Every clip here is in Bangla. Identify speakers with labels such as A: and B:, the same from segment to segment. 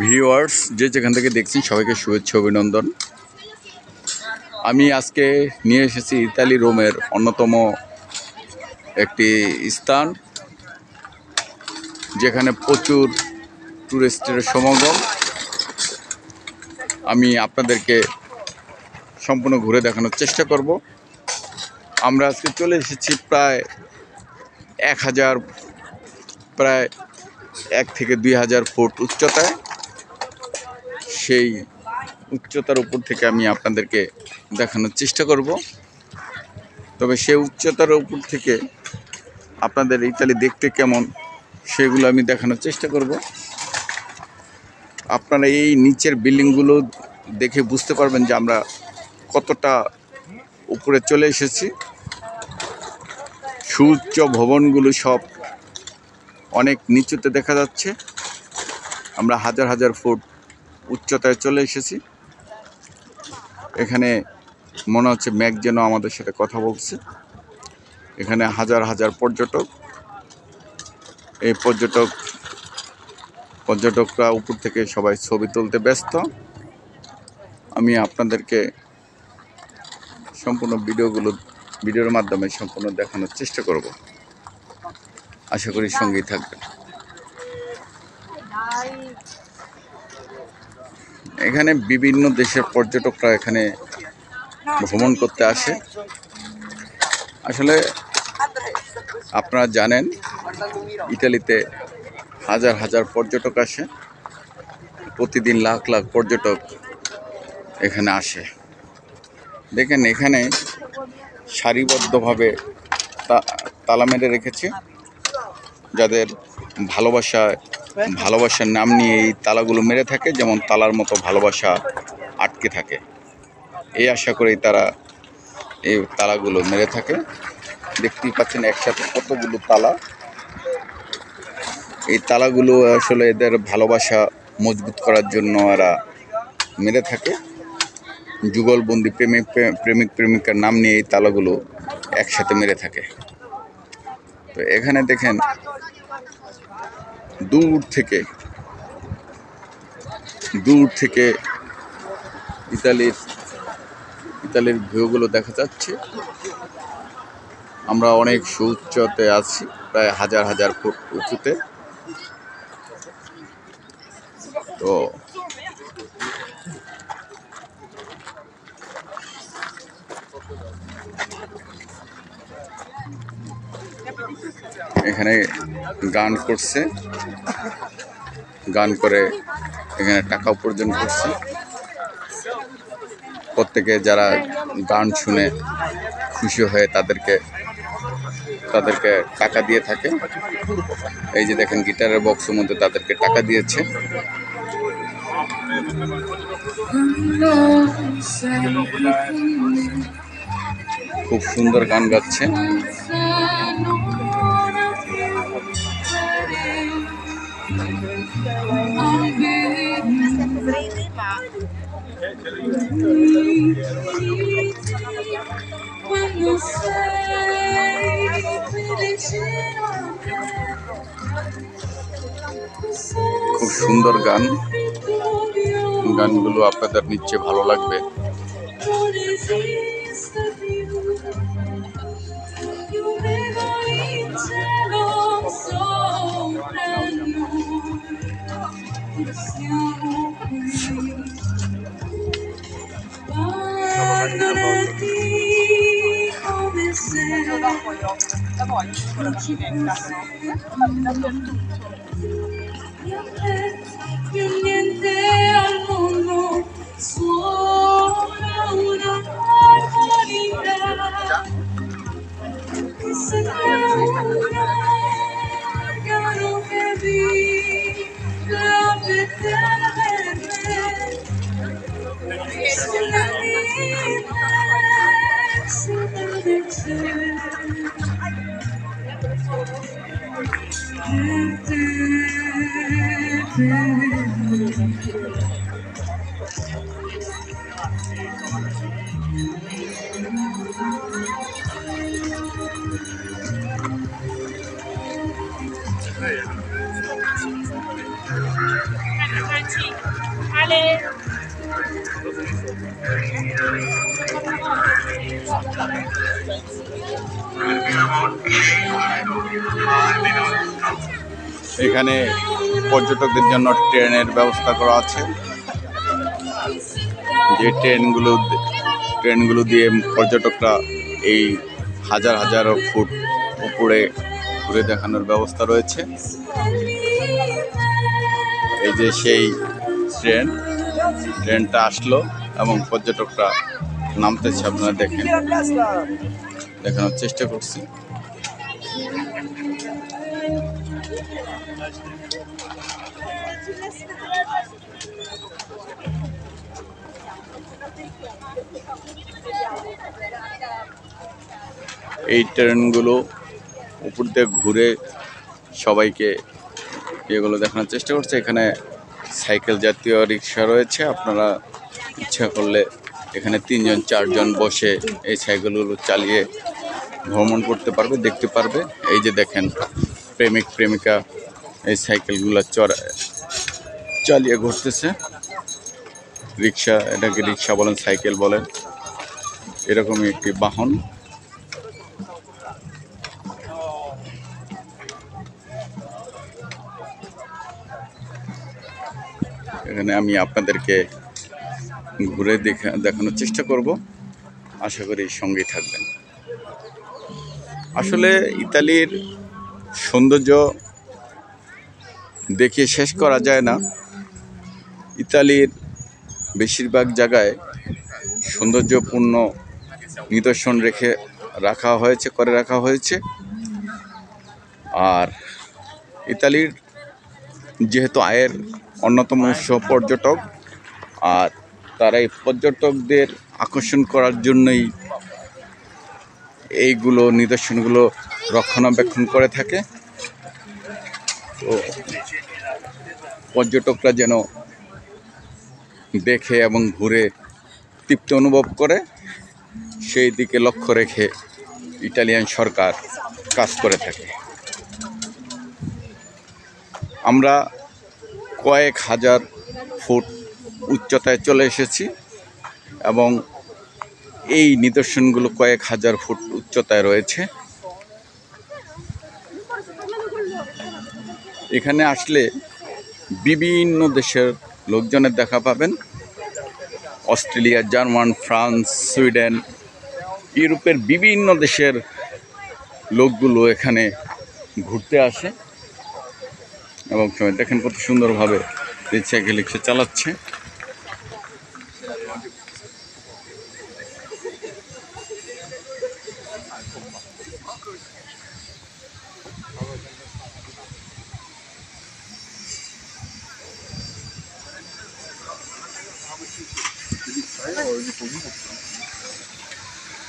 A: ভিউয়ার্স যে যেখান থেকে দেখছেন সবাইকে শুভেচ্ছা অভিনন্দন। আমি আজকে নিয়ে এসেছি ইতালি রোমের অন্যতম একটি স্থান, যেখানে প্রচুর টুরিস্টের সমাগম। আমি আপনাদেরকে সম্পূর্ণ ঘুরে দেখানোর চেষ্টা করব। আমরা আজকে চলে এসেছি প্রায় 1 থেকে 2,000 ফুট উচ্চতায়। সেই উচ্চতার উপর থেকে আমি আপনাদেরকে দেখানোর চেষ্টা করব। তবে সেই উচ্চতার উপর থেকে আপনাদের ইতালি দেখতে কেমন সেগুলো আমি দেখানোর চেষ্টা করব। আপনারা এই নিচের বিল্ডিংগুলো দেখে বুঝতে পারবেন যে আমরা কতটা উপরে চলে এসেছি। সুউচ্চ ভবনগুলো সব অনেক নিচুতে দেখা যাচ্ছে। আমরা হাজার হাজার ফুট উচ্চতায় চলে এসেছি। এখানে মনে হচ্ছে মেঘ যেন আমাদের সাথে কথা বলছে। এখানে হাজার হাজার পর্যটক। এই পর্যটকরা উপর থেকে সবাই ছবি তুলতে ব্যস্ত। আমি আপনাদেরকে সম্পূর্ণ ভিডিওর মাধ্যমে সম্পূর্ণ দেখানোর চেষ্টা করব। আশা করি সঙ্গেই থাকবেন। এখানে বিভিন্ন দেশের পর্যটকরা এখানে ভ্রমণ করতে আসে। আসলে আপনারা জানেন ইতালিতে হাজার হাজার পর্যটক আসে, প্রতিদিন লাখ লাখ পর্যটক এখানে আসে। দেখেন এখানে সারিবদ্ধভাবে তালা মেরে রেখেছে। যাদের ভালোবাসার নাম নিয়ে এই তালাগুলো মেরে থাকে, যেমন তালার মতো ভালোবাসা আটকে থাকে, এই আশা করেই তারা এই তালাগুলো মেরে থাকে। দেখতেই পাচ্ছেন একসাথে কতগুলো তালা। এই তালাগুলো আসলে এদের ভালোবাসা মজবুত করার জন্য এরা মেরে থাকে। যুগলবন্দি প্রেমিক প্রেমিকার নাম নিয়ে এই তালাগুলো একসাথে মেরে থাকে। তো এখানে দেখেন দূর থেকে ইতালির ভিউগুলো দেখা যাচ্ছে। আমরা অনেক সুউচ্চতে আছি, প্রায় হাজার হাজার ফুট উঁচুতে। তো এখানে গান করছে, গান করে এখানে টাকা উপার্জন করছে। প্রত্যেকে যারা গান শুনে খুশি হয়ে তাদেরকে টাকা দিয়ে থাকে। এই যে দেখেন গিটারের বক্সের মধ্যে তাদেরকে টাকা দিয়েছে। খুব সুন্দর গান গাচ্ছে। খুব সুন্দর গানগুলো আপনাদের নিশ্চয়ই ভালো লাগবে।
B: Niente al mondo suona una armonia che sembra un organo che vibra per te. Sulla l'immensa del cielo
C: পেয়েছি তাহলে
A: এখানে পর্যটকদের জন্য ট্রেনের ব্যবস্থা করা আছে, যে ট্রেনগুলো দিয়ে পর্যটকরা এই হাজার হাজার ফুট উপরে ঘুরে দেখানোর ব্যবস্থা রয়েছে। এই যে সেই ট্রেনটা আসলো এবং পর্যটকরা নামতেছে, আপনারা দেখেন, দেখানোর চেষ্টা করছি। এই ট্রেনগুলো উপর দিয়ে ঘুরে সবাইকে এগুলো দেখানোর চেষ্টা করছে। এখানে সাইকেল জাতীয় রিক্সা রয়েছে, আপনারা ইচ্ছা করলে এখানে 3-4 জন বসে এই সাইকেলগুলো চালিয়ে ভ্রমণ করতে পারবে, দেখতে পারবে। এই যে দেখেন, প্রেমিক প্রেমিকা এই সাইকেলগুলো চালিয়ে ঘুরতেছে। রিক্সা, এটাকে রিক্সা বলেন, সাইকেল বলেন, এরকমই একটি বাহন। এখানে আমি আপনাদেরকে ঘুরে দেখানোর চেষ্টা করব, আশা করি সঙ্গেই থাকবেন। আসলে ইতালির সৌন্দর্য দেখে শেষ করা যায় না। ইতালির বেশিরভাগ জায়গায় সৌন্দর্যপূর্ণ নিদর্শন করে রাখা হয়েছে। আর ইতালির যেহেতু আয়ের অন্যতম উৎস পর্যটক, আর তারা এই পর্যটকদের আকর্ষণ করার জন্যই এইগুলো নিদর্শনগুলো রক্ষণাবেক্ষণ করে থাকে। তো পর্যটকরা যেন দেখে এবং ঘুরে তৃপ্তি অনুভব করে, সেই দিকে লক্ষ্য রেখে ইটালিয়ান সরকার কাজ করে থাকে। আমরা কয়েক হাজার ফুট উচ্চতায় চলে এসেছি এবং এই নিদর্শনগুলো কয়েক হাজার ফুট উচ্চতায় রয়েছে। এখানে আসলে বিভিন্ন দেশের লোকজনের দেখা পাবেন। অস্ট্রেলিয়া, জার্মান, ফ্রান্স, সুইডেন, ইউরোপের বিভিন্ন দেশের লোকগুলো এখানে ঘুরতে আসে এবং দেখেন কত সুন্দরভাবে সাইকেল রিক্সা চালাচ্ছে।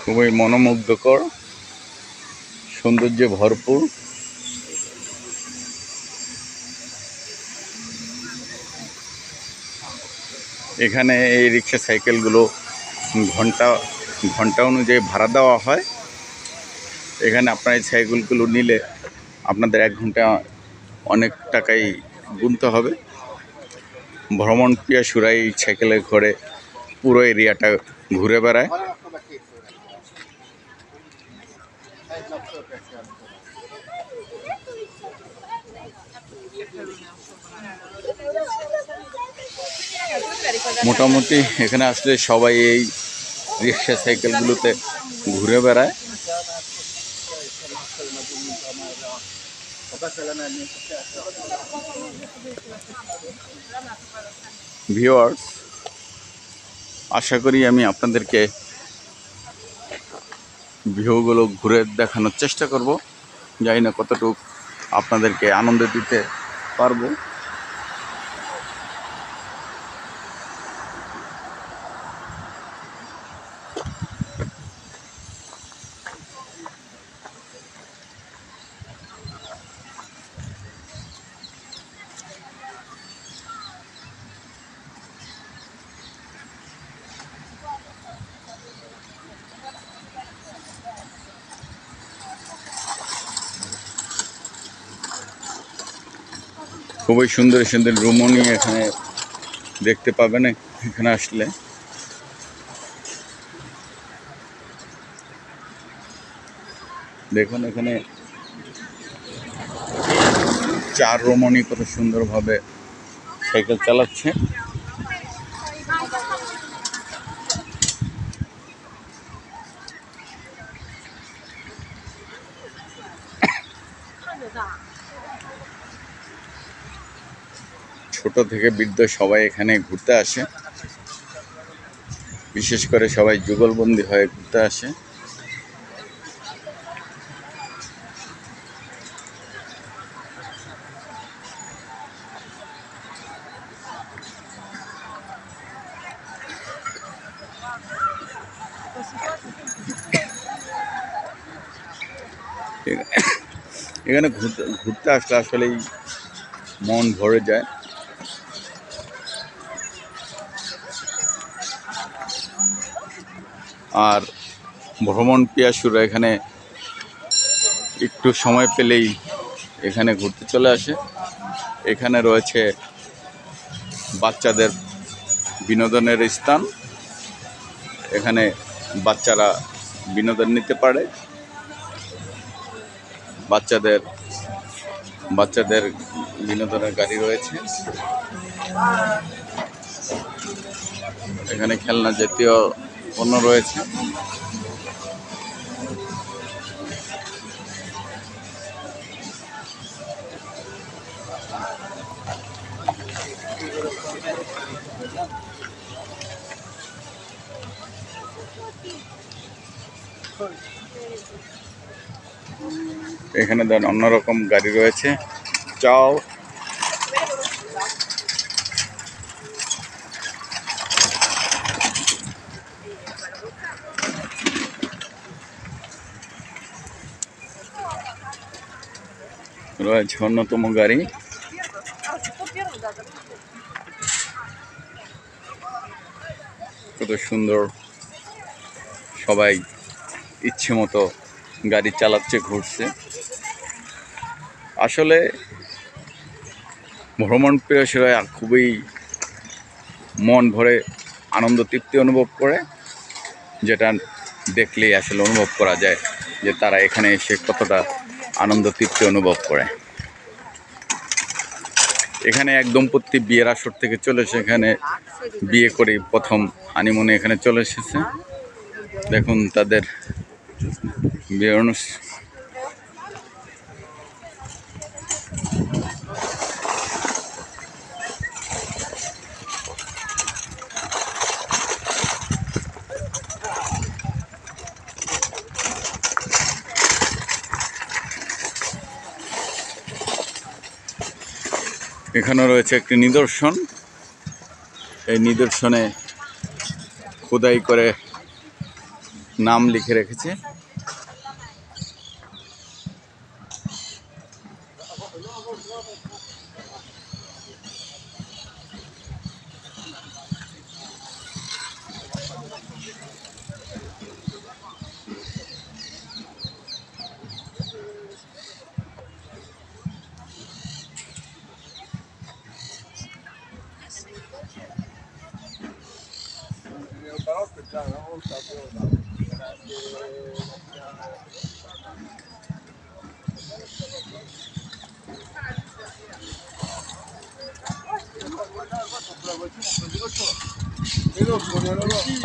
A: খুবই মনোমুগ্ধকর, সৌন্দর্যে ভরপুর। এখানে এই রিক্সা সাইকেলগুলো ঘন্টা অনুযায়ী ভাড়া দেওয়া হয়। এখানে আপনার এই সাইকেলগুলো নিলে আপনাদের 1 ঘন্টা অনেক টাকাই গুনতে হবে। ভ্রমণ পিয়াসুরা এই সাইকেলে করে পুরো এরিয়াটা ঘুরে বেড়ায়। মোটামুটি এখানে আসলে সবাই এই রিক্সা সাইকেলগুলোতে ঘুরে বেড়ায়। ভিউয়ার্স, আশা করি আমি আপনাদেরকে ভিউগুলো ঘুরে দেখানোর চেষ্টা করব। জানি না কতটুকু আপনাদেরকে আনন্দ দিতে পারবো। খুবই সুন্দর সুন্দর রুমও নিয়ে এখানে দেখতে পাবেন এখানে আসলে। দেখুন এখানে চার রমণী কত সুন্দরভাবে সাইকেল চালাচ্ছে। ছোট থেকে বৃদ্ধ সবাই এখানে ঘুরতে আসে, বিশেষ করে সবাই যুগলবন্দি হয়ে ঘুরতে আসে। এখানে ঘুরতে আসলে আসলেই মন ভরে যায়। আর ভ্রমণ পিয়াসুরা এখানে একটু সময় পেলেই এখানে ঘুরতে চলে আসে। এখানে রয়েছে বাচ্চাদের বিনোদনের স্থান, এখানে বাচ্চারা বিনোদন নিতে পারে। বাচ্চাদের বিনোদনের গাড়ি রয়েছে, এখানে খেলনা জাতীয় পণ্য রয়েছে। এখানে ধরেন অন্যরকম গাড়ি রয়েছে। চাও রয়েছে অন্যতম গাড়ি। কত সুন্দর, সবাই ইচ্ছে মতো গাড়ি চালাচ্ছে, ঘুরছে। আসলে ভ্রমণ পিয়াসীরা খুবই মন ভরে আনন্দ তৃপ্তি অনুভব করে, যেটা দেখলেই আসলে অনুভব করা যায় যে তারা এখানে এসে কতটা আনন্দ তৃপ্তি অনুভব করে। এখানে এক দম্পতি বিয়ের আসর থেকে চলে এসে এখানে বিয়ে করে প্রথম হানিমুনে এখানে চলে এসেছে। দেখুন তাদের বিয়ে অনুষ্ঠান। এখানে রয়েছে একটি নিদর্শন, এই নিদর্শনে খোদাই করে নাম লিখে রেখেছে।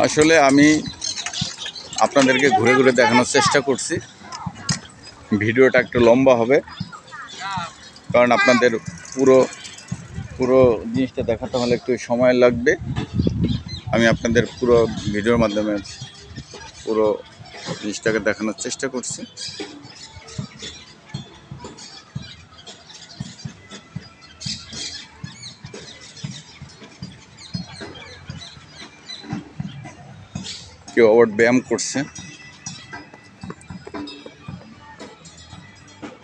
A: আসলে আমি আপনাদেরকে ঘুরে ঘুরে দেখানোর চেষ্টা করছি। ভিডিওটা একটু লম্বা হবে, কারণ আপনাদের পুরো জিনিসটা দেখাতে হলে একটু সময় লাগবে। আমি আপনাদের পুরো ভিডিওর মাধ্যমে পুরো জিনিসটাকে দেখানোর চেষ্টা করছি। কেউ আবার ব্যায়াম করছে,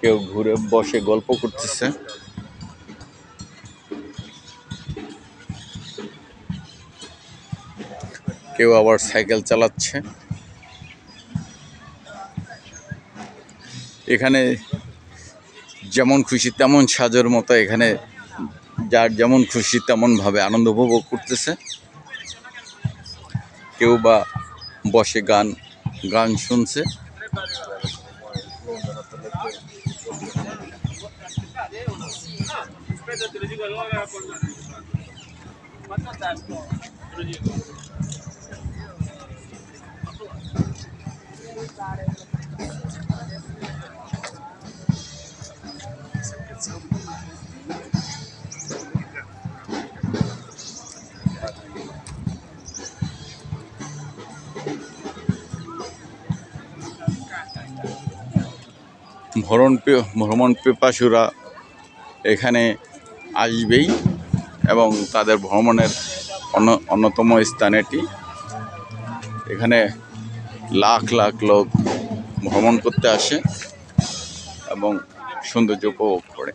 A: কেউ ঘুরে বসে গল্প করতেছে, কেউ আবার সাইকেল চালাচ্ছে। এখানে যেমন খুশি তেমন সাজের মতো এখানে যার যেমন খুশি তেমনভাবে আনন্দ উপভোগ করতেছে। কেউ বা বসে গান শুনছে। ভ্রমণ পিপাসুরা এখানে আসবেই এবং তাদের ভ্রমণের অন্যতম স্থান এটি। এখানে লাখ লাখ লোক ভ্রমণ করতে আসে এবং সৌন্দর্য উপভোগ করে।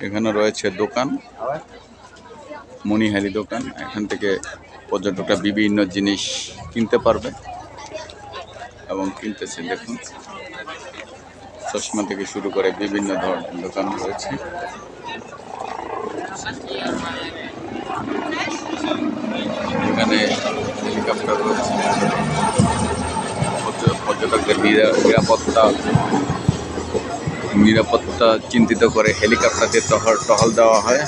A: এখানে রয়েছে দোকান, মণিহারি দোকান। এখান থেকে পর্যটকরা বিভিন্ন জিনিস কিনতে পারবে এবং কিনতেছে। দেখুন, চশমা থেকে শুরু করে বিভিন্ন ধরনের দোকান রয়েছে। এখানে হেলিকপ্টার রয়েছে। পর্যটকদের নিরাপত্তা চিন্তিত করে হেলিকপ্টারকে টহল দেওয়া হয়।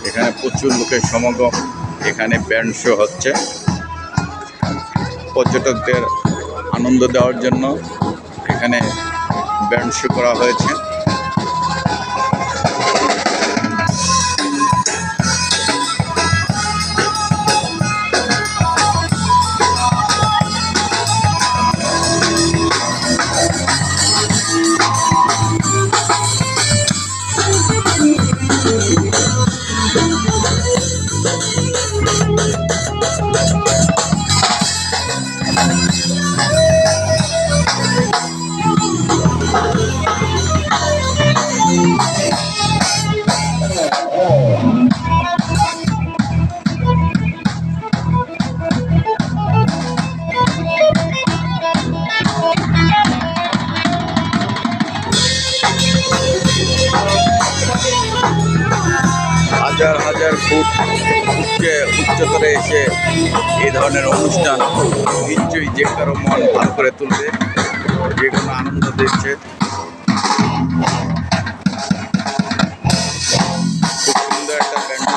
A: এখানে প্রচুর লোকের সমাগম। এখানে ব্যান্ড শো হচ্ছে। পর্যটকদের আনন্দ দেওয়ার জন্য এখানে ব্যান্ড শো করা হয়েছে। হাজার হাজার ফুট উচ্চতরে এসে এই ধরনের অনুষ্ঠান নিশ্চয়ই যে কারো মন ভালো করে তুলবে, যে কোনো আনন্দ দিচ্ছে। খুব সুন্দর একটা ব্যান্ড।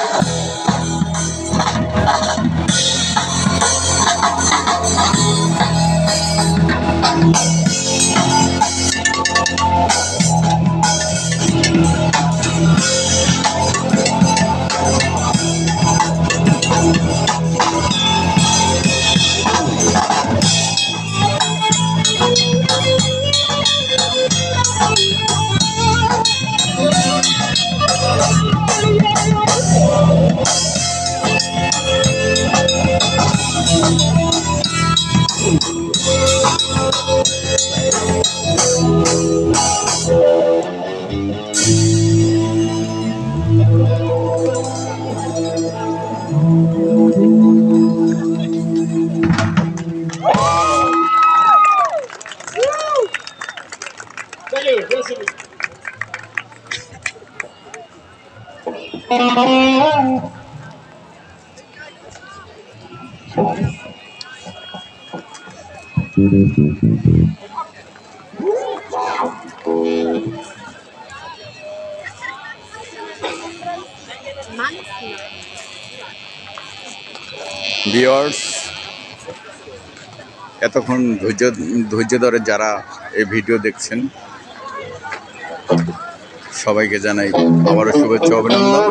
A: ভিউয়ার্স, এতক্ষণ ধৈর্য ধরে যারা এই ভিডিও দেখছেন সবাইকে জানাই আবারও শুভেচ্ছা, অভিনন্দন।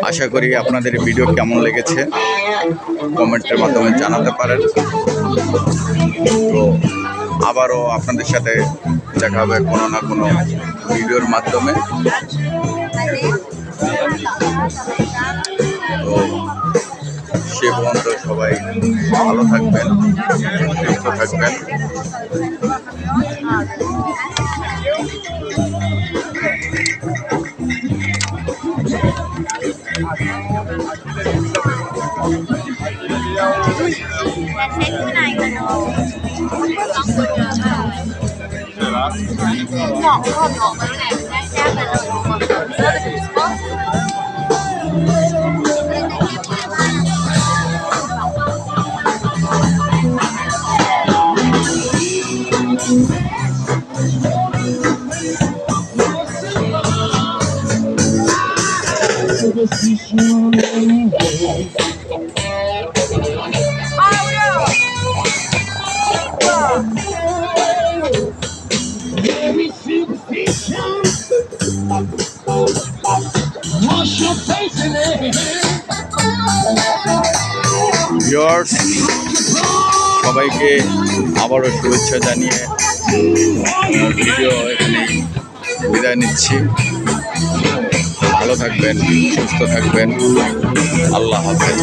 A: আশা করি আপনাদের ভিডিও কেমন লেগেছে কমেন্টের মাধ্যমে জানাতে পারেন। তো আবারও আপনাদের সাথে দেখা হবে কোনো না কোনো ভিডিওর মাধ্যমে। তো সে পর্যন্ত সবাই ভালো থাকবেন, সুস্থ থাকবেন। ভিউয়ার্স, সবাইকে আবারও শুভেচ্ছা জানিয়ে ভিডিও এখানেই বিদায় নিচ্ছি। ভালো থাকবেন, সুস্থ থাকবেন। আল্লাহ হাফেজ।